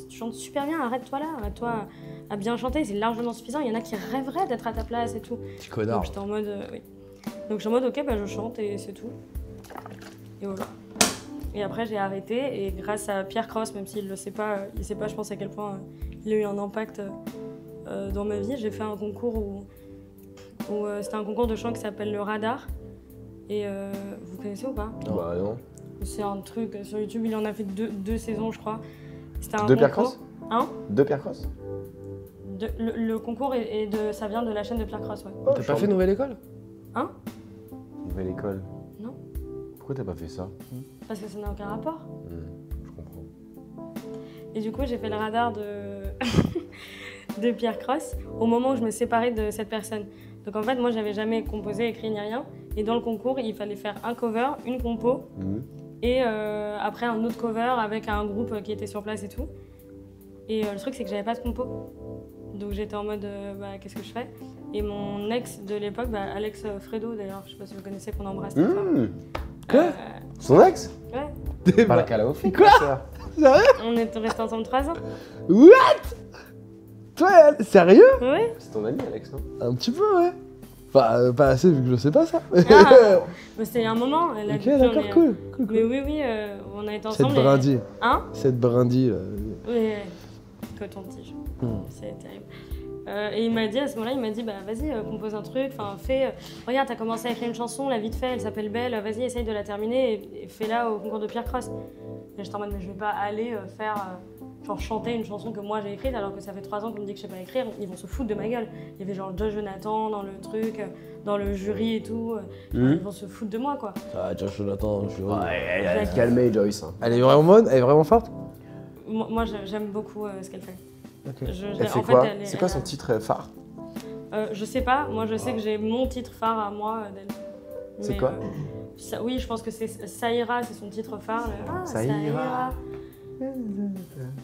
tu chantes super bien, arrête-toi là, arrête-toi à bien chanter, c'est largement suffisant. Il y en a qui rêveraient d'être à ta place et tout. Petit connard. Donc j'étais en mode, oui. Donc j'étais en mode, ok, je chante et c'est tout. Et voilà. Et après, j'ai arrêté, et grâce à Pierre Cross, même s'il le sait pas, il sait pas, je pense, à quel point il a eu un impact dans ma vie, j'ai fait un concours où c'était un concours de chant qui s'appelle le Radar. Et vous connaissez ou pas? Bah non. C'est un truc sur YouTube, il en a fait deux saisons, je crois. C'était un Deux Pierre concours. Cross? Hein? Deux Pierre Cross? Le concours ça vient de la chaîne de Pierre Cross, ouais. T'as pas fait Nouvelle École? Hein? Nouvelle école. Non. Pourquoi t'as pas fait ça? Parce que ça n'a aucun rapport. Je comprends. Et du coup, j'ai fait le radar de Pierre Cross au moment où je me séparais de cette personne. Donc en fait, moi, j'avais jamais composé, écrit ni rien. Et dans le concours, il fallait faire un cover, une compo, et après un autre cover avec un groupe qui était sur place et tout. Et le truc, c'est que j'avais pas de compo. Donc j'étais en mode, qu'est-ce que je fais? Et mon ex de l'époque, Alex Fredo d'ailleurs, je sais pas si vous connaissez, qu'on embrasse très fort. Quoi? Son ex? Ouais, Par la Calaofi, Quoi? ça. Sérieux? on est restés ensemble 3 ans. What? Toi, sérieux? Oui. C'est ton ami, Alex, non? Un petit peu, ouais. Enfin, pas assez vu que je sais pas ça. Ah, mais c'était il y a un moment. Là, Ok, depuis, on d'accord, est, cool. Mais oui, on a été Cette ensemble. brindille. Hein? Cette brindille, là. Oui, coton-tige. C'est terrible. Et il m'a dit, à ce moment-là, vas-y, compose un truc, fais... regarde, t'as commencé à écrire une chanson, là, vite fait, elle s'appelle Belle, vas-y, essaye de la terminer et fais-la au concours de Pierre Cross. Et j'étais en mode, mais je vais pas aller chanter une chanson que moi j'ai écrite, alors que ça fait 3 ans qu'on me dit que je sais pas écrire, ils vont se foutre de ma gueule. Il y avait genre Josh Jonathan dans le truc, dans le jury et tout, ils vont se foutre de moi, quoi. Ah, Josh Jonathan, je suis heureux. Ouais, elle a calmé, Joyce. Hein. Elle est vraiment bonne? Elle est vraiment forte? Moi, j'aime beaucoup ce qu'elle fait. Ok. Elle fait quoi? C'est quoi son titre phare? Je sais pas, moi je sais que j'ai mon titre phare à moi d'elle. C'est Mais, quoi oui, je pense que c'est Ça ira, c'est son titre phare. Ça ira.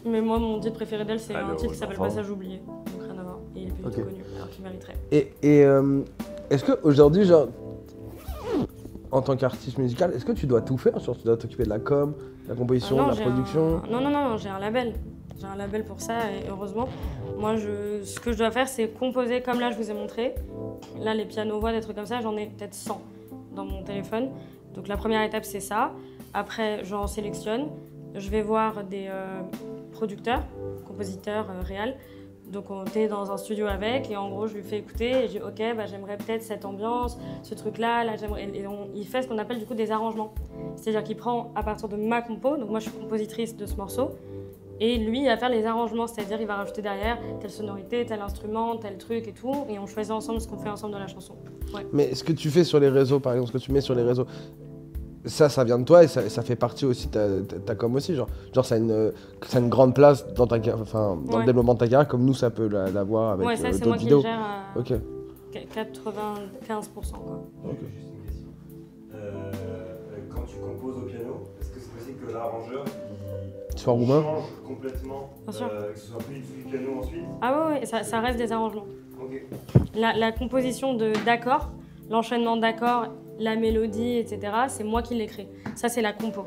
Mais moi, mon titre préféré d'elle, c'est Alors, un titre qui s'appelle enfin. Passage oublié. Donc rien à voir. Et il est plus du tout Ok. connu, alors qu'il mériterait. Et est-ce qu'aujourd'hui, genre, en tant qu'artiste musical, est-ce que tu dois tout faire? Genre, tu dois t'occuper de la com, de la composition, Ah non, de la j'ai production? Non, j'ai un label. J'ai un label pour ça et heureusement. Moi, ce que je dois faire, c'est composer comme là, je vous ai montré. Là, les pianos-voix, des trucs comme ça, j'en ai peut-être 100 dans mon téléphone. Donc la première étape, c'est ça. Après, j'en sélectionne. Je vais voir des producteurs, compositeurs, réals. Donc on est dans un studio avec et en gros, je lui fais écouter et je dis ok, bah, j'aimerais peut-être cette ambiance, ce truc-là, là, j'aimerais. Et il fait ce qu'on appelle du coup des arrangements. C'est-à-dire qu'il prend à partir de ma compo, donc moi je suis compositrice de ce morceau, et lui il va faire les arrangements, c'est-à-dire il va rajouter derrière telle sonorité, tel instrument, tel truc et tout, et on choisit ensemble ce qu'on fait ensemble dans la chanson. Ouais. Mais ce que tu fais sur les réseaux, par exemple, ce que tu mets sur les réseaux, ça vient de toi et ça fait partie aussi de ta com aussi, genre ça a une grande place dans ta dans le Ouais. développement de ta carrière, comme nous ça peut l'avoir avec Ouais, ça c'est d'autres moi qui vidéos. le gère à Ok. 95%. Quoi. Juste une question. Quand tu composes au piano, est-ce que c'est possible que l'arrangeur Soit roumain. change complètement, Bien sûr. que ce soit plus du piano ensuite? Ah ouais, ça reste des arrangements. Ok. La composition d'accords, l'enchaînement d'accords, la mélodie, etc., c'est moi qui l'écris. Ça, c'est la compo.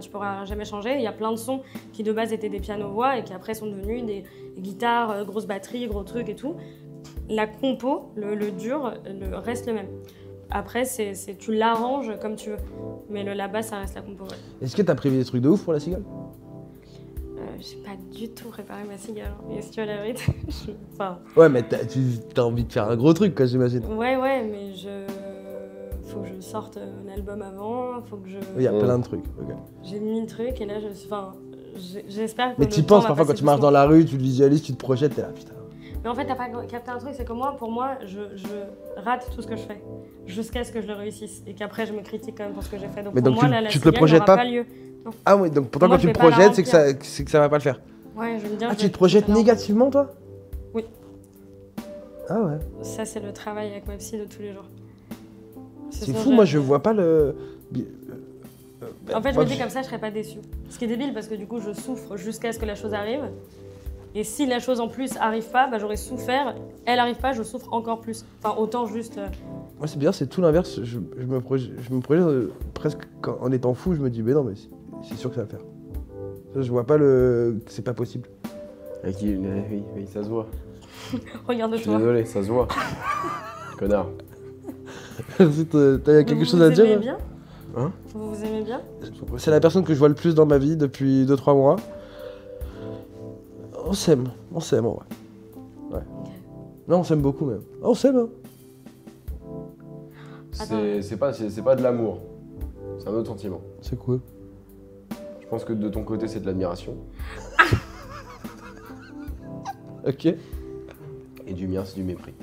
Tu pourras jamais changer. Il y a plein de sons qui de base étaient des pianos-voix et qui après sont devenus des guitares, grosses batteries, gros trucs et tout. La compo, le dur, reste le même. Après, tu l'arranges comme tu veux. Mais la base, ça reste la compo. Ouais. Est-ce que t'as prévu des trucs de ouf pour la cigale? J'ai pas du tout préparé ma cigale. Et si tu as la vérité, enfin... Ouais, mais t'as envie de faire un gros truc, quoi, j'imagine. Ouais, mais faut que je sorte un album avant, faut que je... Il y a plein de trucs. Ok. J'ai mis le truc et là, j'espère que Mais le t'y temps penses va parfois quand passer tu marches doucement. dans la rue, tu te visualises, tu te projettes, t'es là, putain. Mais en fait, t'as pas capté un truc, c'est que pour moi, je rate tout ce que je fais jusqu'à ce que je le réussisse et qu'après, je me critique quand même pour ce que j'ai fait. Donc Mais pour donc moi, tu la te le cigale projettes n'aura pas lieu. Ah oui, donc pourtant Moi, quand je tu te vais pas la projettes, c'est remplir. que ça va pas le faire. Ouais, je veux me dire... Ah, je tu vais te projettes tout à l'heure. négativement, toi? Oui. Ah ouais. Ça, c'est le travail avec ma psy de tous les jours. C'est fou, moi je vois pas le... En fait, je Moi, me dis comme ça, je serais pas déçue. Ce qui est débile parce que du coup, je souffre jusqu'à ce que la chose arrive. Et si la chose en plus arrive pas, bah, j'aurais souffert. Elle arrive pas, je souffre encore plus. Enfin, autant juste. Moi c'est bizarre, c'est tout l'inverse. Je me projette presque en étant fou, je me dis, mais non, mais c'est sûr que ça va le faire. Ça, je vois pas que c'est pas possible. Oui, ça se voit. Je suis Regarde-toi. désolé, ça se voit. Connard. T'as quelque chose à Vous vous aimez dire? bien Hein? Vous vous aimez bien? C'est la personne que je vois le plus dans ma vie depuis 2-3 mois. On s'aime en vrai. Ouais. Non, on s'aime beaucoup même. On s'aime, hein. C'est pas de l'amour. C'est un autre sentiment. C'est quoi? Je pense que de ton côté, c'est de l'admiration. Ok. Et du mien, c'est du mépris.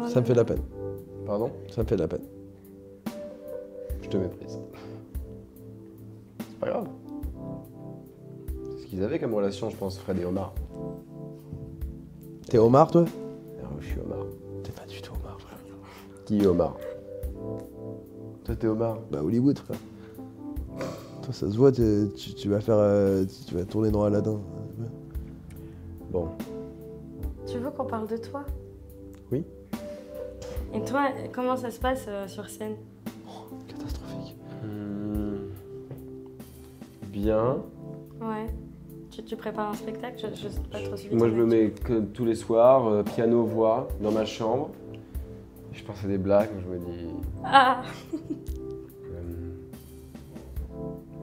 Ça me fait de la peine. Pardon? Ça me fait de la peine. Je te méprise. C'est pas grave. C'est ce qu'ils avaient comme relation, je pense, Fred et Omar. T'es Omar, toi? Alors, je suis Omar. T'es pas du tout Omar, frère. Qui est Omar? Toi, t'es Omar. Bah, Hollywood, frère. Toi, ça se voit, tu vas faire. Tu vas tourner dans Aladdin. Bon. Tu veux qu'on parle de toi? Oui. Et toi, comment ça se passe sur scène? Catastrophique. Bien. Ouais. Tu prépares un spectacle? Je sais pas trop suivi. Moi, ton je me actu. mets que tous les soirs, piano, voix, dans ma chambre. Je pense à des blagues, je me dis... Ah!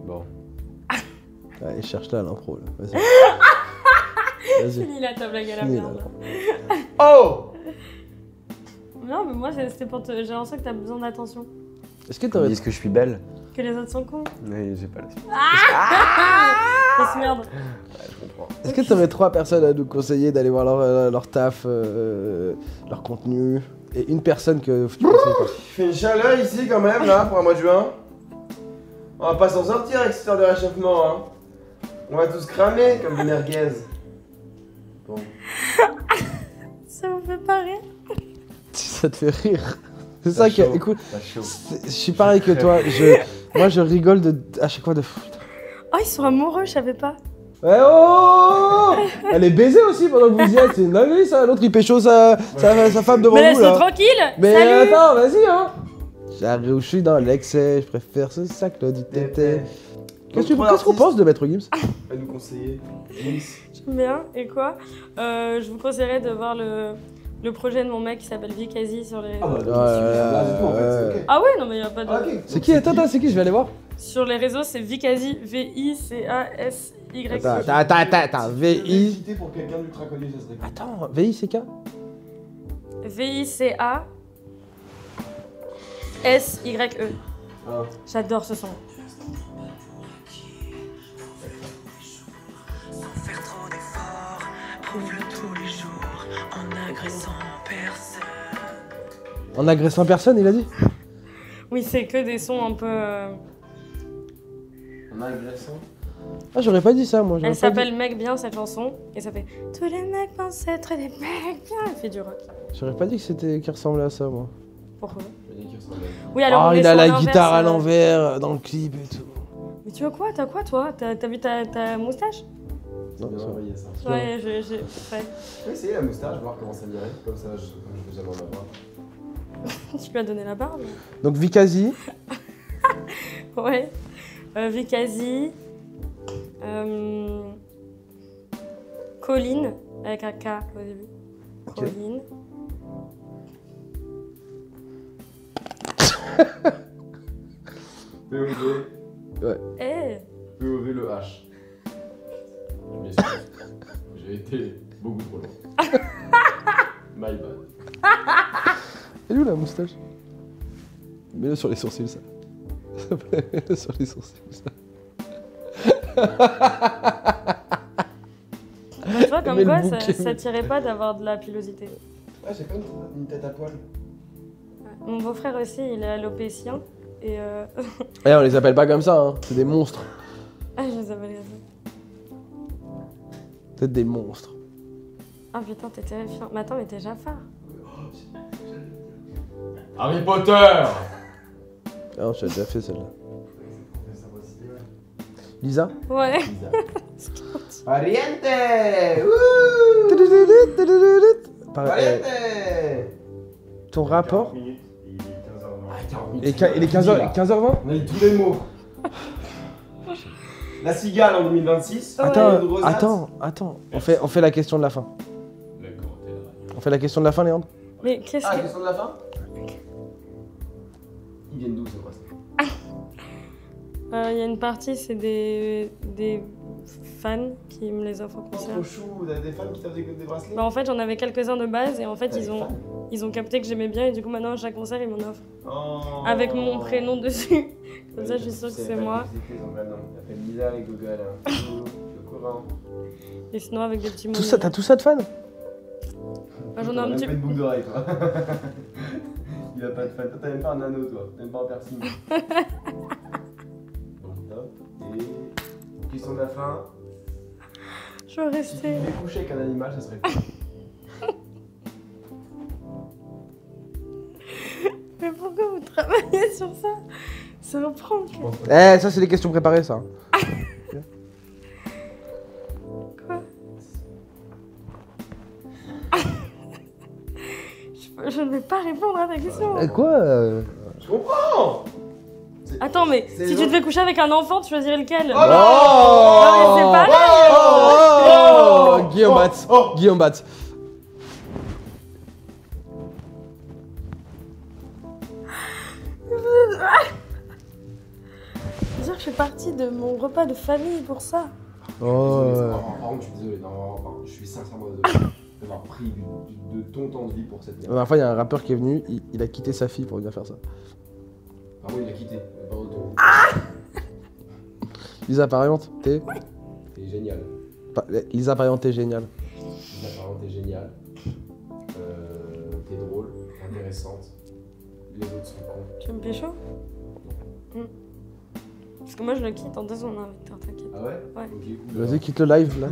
Bon. Allez, cherche-la, l'impro, là. Vas-y. Vas-y. Finis la table à la Finis, merde. là. Oh! Non, mais moi, c'était pour te. J'ai l'impression que t'as besoin d'attention. Est-ce que Ils t'aurais. disent que je suis belle. Que les autres sont cons. Mais j'ai pas la suite. Grosse merde. Ouais, je comprends. Est-ce que t'aurais 3 personnes à nous conseiller d'aller voir leur taf, leur contenu, et une personne que tu conseilles pas? Il fait une chaleur ici quand même, là, pour un mois de juin. On va pas s'en sortir avec cette histoire de réchauffement, hein. On va tous cramer comme des merguez. Bon. Ça vous fait pas rire? ça te fait rire. C'est T'as ça qui. chaud. Écoute, T'as chaud. je suis pareil que toi. Moi, je rigole à chaque fois de fou. Oh, ils sont amoureux, je savais pas. Ouais, oh Elle est baisée aussi pendant que vous y êtes, c'est une dinguerie ça. L'autre il pécho sa femme devant Mais vous laisse-le là. tranquille. Mais Salut. attends, vas-y hein. J'arrive où je suis dans l'excès, je préfère ce sac là du tété. Qu'est-ce qu'on pense de Maître Gims? À nous conseiller. Gims. J'aime bien. Et quoi Je vous conseillerais de voir le projet de mon mec qui s'appelle Vikazi sur les réseaux. Ah bah, Oh là là, c'est tout en fait, c'est ok. Ah ouais, non mais y a pas de... Ah, ok. C'est qui? Attends, c'est qui? Je vais aller voir. Sur les réseaux, c'est Vikazi, V-I-C-A-S-Y. Attends, VI. Cité pour quelqu'un d'ultra connu, ça serait cool. Attends, VI c'est K? V-I-C-A-S-Y-E. Ah. J'adore ce son. Sans faire trop d'efforts, prouve-le tous les jours en agressant personne. En agressant personne, il a dit? Oui, c'est que des sons un peu... En agressant. Ah, j'aurais pas dit ça moi. Elle s'appelle Mec Bien cette chanson et ça fait tous les mecs pensent être des mecs bien. Elle fait du rock. J'aurais pas dit que c'était qui ressemblait à ça moi. Pourquoi Je vais dire qu'il ressemble à- Oui, alors Oh, on il est a sur la l'inverse, guitare à l'envers dans le clip et tout. Mais tu veux quoi? T'as quoi toi? T'as vu ta moustache? Je vais envoyer ça. Ouais, j'ai... Ouais. Je vais essayer la moustache, voir comment ça m'irait. Comme ça, je vais jamais en avoir. Tu lui as donné la barbe? Donc Vikazi. Ouais. Vikazi. Colline, avec un K au début. Ok. Colline. POV. Eh POV le H. Je m'excuse. J'ai été beaucoup trop long. My bad. Elle est où la moustache? Mets-le sur les sourcils ça. Mets-le sur les sourcils ça. Bah, tu vois, comme Mais le quoi, bouquet. ça tirait pas d'avoir de la pilosité. Ah, j'ai pas une tête à poil. Mon beau-frère aussi, il est alopécien. Et Eh, on les appelle pas comme ça, hein. C'est des monstres. Ah, je les appelle comme C'est des monstres. ça. Ah putain, t'es terrifiant. Mais attends, mais t'es Jafar. Harry Potter. Ah non, j'ai déjà fait celle-là. Lisa? Ouais. Pariente. Pareil, ton rapport? 40 minutes, il est 15h20. Ah, 40 Il est 15h20? On a eu tous les mots. La cigale en 2026. Ouais. Attends. On fait la question de la fin. D'accord, t'es là. On fait la question de la fin, Léandre? Mais qu'est-ce Ah, que... question de la fin. Ils viennent d'où, c'est quoi ça? Il y a une partie, c'est des fans qui me les offrent au concert. Trop chou, vous avez des fans qui t'offrent des bracelets? Bah en fait, j'en avais quelques-uns de base et en fait, T'as des fans ils ont capté que j'aimais bien et du coup, maintenant, à chaque concert, ils m'en offrent. Oh. Avec mon prénom dessus. Comme ça, Ouais, je suis sûre que sais c'est pas moi. qui c'était, son vrai nom. Il s'appelle Lisa et Google. Hein. Je suis au courant. Et sinon, avec des petits mots. Tout ça, t'as tout ça de fans? Ah, j'en ai un T'as petit même pas une boucle d'oreille, toi. Il a pas de fan. Toi, t'as même pas un anneau, toi. T'as même pas un piercing. Bon, top. Et. Question de la fin. Je veux Si tu rester. devais coucher avec un animal, ça serait quoi? Mais pourquoi vous travaillez sur ça? Ça reprend. Eh, ça c'est des questions préparées, ça. Quoi? Je ne vais pas répondre à ta question. Quoi Je comprends! Attends, mais C'est si long. tu devais coucher avec un enfant, tu choisirais lequel? Oh Non, mais c'est pareil. Guillaume Batz. Guillaume Batz. Dire que je fais partie de mon repas de famille pour ça. Oh. Désolé, par contre, je suis désolé. Non, je suis sincèrement désolé d'avoir pris de ton temps de vie pour cette La merde. dernière fois, il y a un rappeur qui est venu, il a quitté sa fille pour venir faire ça. Par contre, il a quitté. Pas retour. Lisa Pariente, t'es. T'es génial. Lisa Pariente, t'es génial. Lisa Pariente, t'es génial. T'es drôle, intéressante. Les autres sont cons. Tu veux me pécho? Parce que moi je le quitte en 2 secondes, hein, Victor, t'inquiète. Ah ouais? Ouais. Ok, cool. Vas-y, quitte le live là.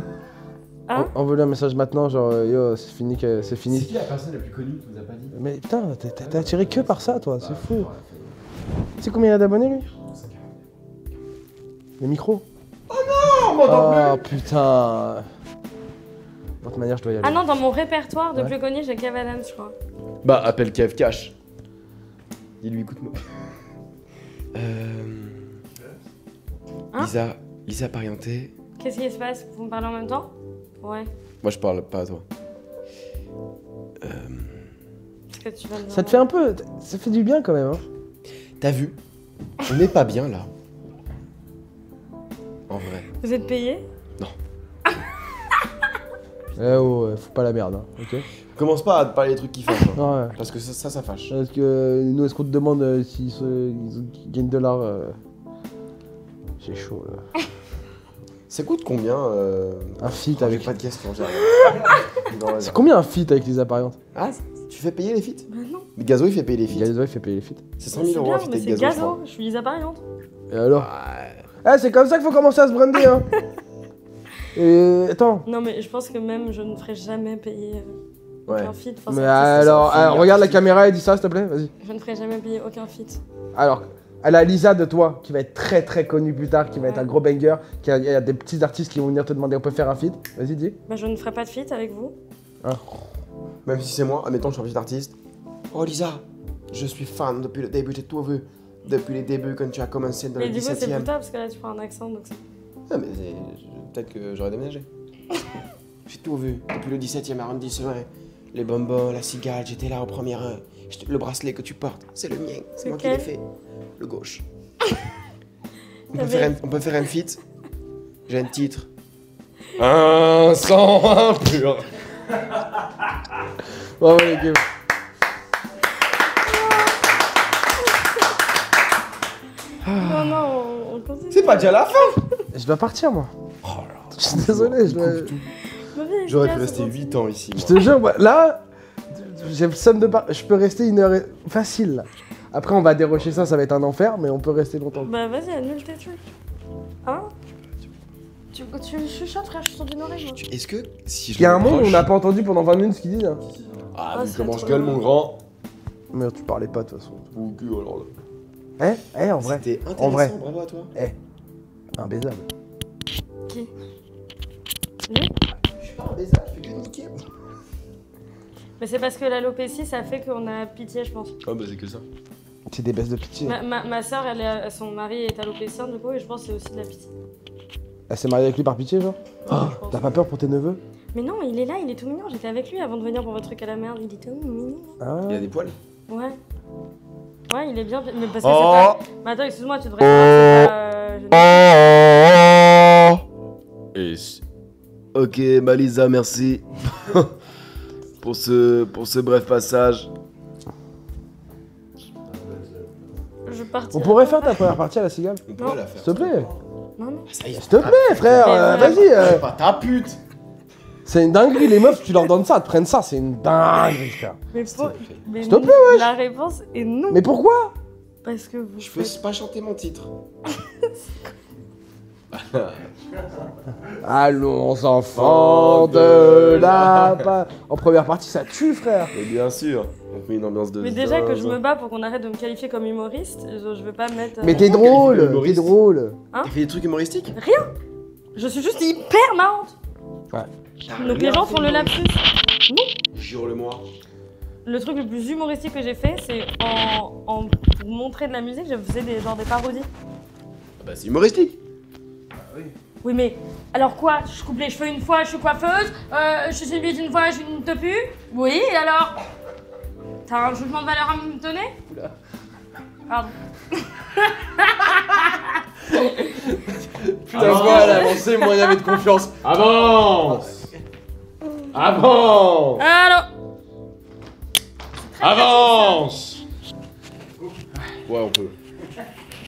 Hein? Envoie-lui un message maintenant, genre yo, c'est fini, c'est C'est fini. qui la personne la plus connue que tu nous as pas dit? Mais putain, t'es attiré que par ça, toi, c'est fou. Tu sais combien il a d'abonnés, lui? Le micro? Oh non, on m'entend Oh putain. De toute manière, je dois y aller. Ah non, dans mon répertoire de Ouais. plus connu, j'ai Kev Adams, je crois. plus. Bah, appelle Kev Cash. Dis-lui, écoute-moi. Hein? Lisa Parienté. Qu'est-ce qui se passe? Vous me parlez en même temps? Ouais. Moi, je parle pas à toi. Est-ce que tu vas me Ça te fait un peu. Ça fait du bien quand même, hein. T'as vu? On n'est pas bien là. En vrai. Vous êtes payé? Eh oh, faut pas la merde, hein, ok? Commence pas à te parler des trucs qui fâchent. Hein. Ouais. Parce que ça fâche. Parce que nous, est-ce qu'on te demande s'ils ils gagnent de l'art J'ai chaud là. Ça coûte combien Un feat J'ai avec. pas de questions, j'arrive. Non, vas-y. C'est combien un feat avec Lisa Pariente? Ah, tu fais payer les feats? Bah non. Mais Gazo, il fait payer les feats. Gazo, il fait payer les feats. C'est 100 C'est 000 euros un bien, feat mais avec c'est Gazo, je crois. Gazo. Je suis Lisa Pariente. Et alors? Ouais. Eh, c'est comme ça qu'il faut commencer à se brander, hein. Et attends. Non, mais je pense que même je ne ferai jamais payer Ouais. aucun feat. Enfin, Mais c'est- alors, regarde la caméra et dis ça, s'il te plaît, vas-y. Je ne ferai jamais payer aucun feat. Alors, à la Lisa de toi, qui va être très très connue plus tard, qui va être un gros banger, il y a des petits artistes qui vont venir te demander, on peut faire un feat? Vas-y, dis. Bah, je ne ferai pas de feat avec vous. Même si c'est moi, admettons, je suis un petit artiste. Oh Lisa, je suis fan depuis le début, j'ai tout vu. Depuis les débuts, quand tu as commencé dans Mais le du coup, c'est 17ème. plus tard parce que là, tu prends un accent. Donc c'est- Ah, mais peut-être que j'aurais déménagé. J'ai tout vu. Depuis le 17ème arrondissement, les bonbons, la cigale, j'étais là au premier rang. Le bracelet que tu portes, c'est le mien. C'est moi qui l'ai Lequel? fait. Le gauche. on, peut T'avais- faire un feat. J'ai un titre. Un sang impur. Bravo l'équipe. Non, non, on continue. C'est pas déjà la fin. Je dois partir, moi. Oh là là. Je suis désolé, je dois... Ma vie est J'aurais pu efficace, rester c'est 8 ans ici. Je Moi. te jure, moi, là, j'ai le somme de je peux rester une heure facile, là. Après, on va dérocher ça, ça va être un enfer, mais on peut rester longtemps. bon. Bah, vas-y, annule tes trucs. Hein? Tu chuchotes, frère, je suis sur d'une oreille, moi. Est-ce que si je Il y a un me monde où on rapproche- n'a pas entendu pendant 20 minutes ce qu'il dit, hein. Ah, Ah, vu c'est comment trop je gueule, bien. mon grand. Mais tu parlais pas, de toute façon. Ok, alors là. En vrai, C'était intéressant, en vrai. bravo à toi. imbaisable. Qui? Je suis pas un bizarre, je fais que niquer. Mais c'est parce que l'alopécie, ça fait qu'on a pitié, je pense. Ah bah c'est que ça. C'est des baisses de pitié. Ma soeur, son mari est alopécien, du coup, et je pense que c'est aussi de la pitié. Elle s'est mariée avec lui par pitié, genre? Ouais, je pense. T'as pas peur pour tes neveux? Mais non, il est là, il est tout mignon. J'étais avec lui avant de venir pour votre truc à la merde. Il est tout mignon. Ah. Il a des poils. Ouais. Ouais, il est bien. Mais parce que Oh. c'est pas. Mais attends, excuse-moi, tu devrais savoir que c'est pas. Et ok, Malisa, merci pour ce bref passage. Je partirai. On pourrait faire ta première partie à la cigale? On pourrait la faire. S'il te plaît. Non, non. Ça y est, S'il te plaît, frère, Mais vas-y. c'est pas ta pute. C'est une dinguerie, les meufs, tu leur donnes ça, elles te prennent ça, c'est une dinguerie, frère. Mais, mais S'il te plaît, la réponse est non. Mais pourquoi? Parce que vous. Je peux pas chanter mon titre. Allons, enfants de la... En première partie, ça tue, frère. Mais bien sûr, on met une ambiance de. Mais déjà que je me bats pour qu'on arrête de me qualifier comme humoriste, je vais pas mettre. Mais t'es Pourquoi drôle, qualifier t'es humoriste drôle. T'as fait des trucs humoristiques? Je suis juste hyper marrante. T'as Donc rien les gens fait font le de lapsus. Jure-le-moi. Le truc le plus humoristique que j'ai fait, c'est pour montrer de la musique, je faisais des parodies. Ah bah c'est humoristique. Oui, mais alors quoi? Je coupe les cheveux une fois, je suis coiffeuse. Je suis séduite une fois, je suis une topu. Oui, et alors? T'as un jugement de valeur à me donner? Oula. Pardon. Putain, moi, elle a avancé, moins il y avait de confiance. Avance. Avance. Allô? Avance. Ouais, on peut.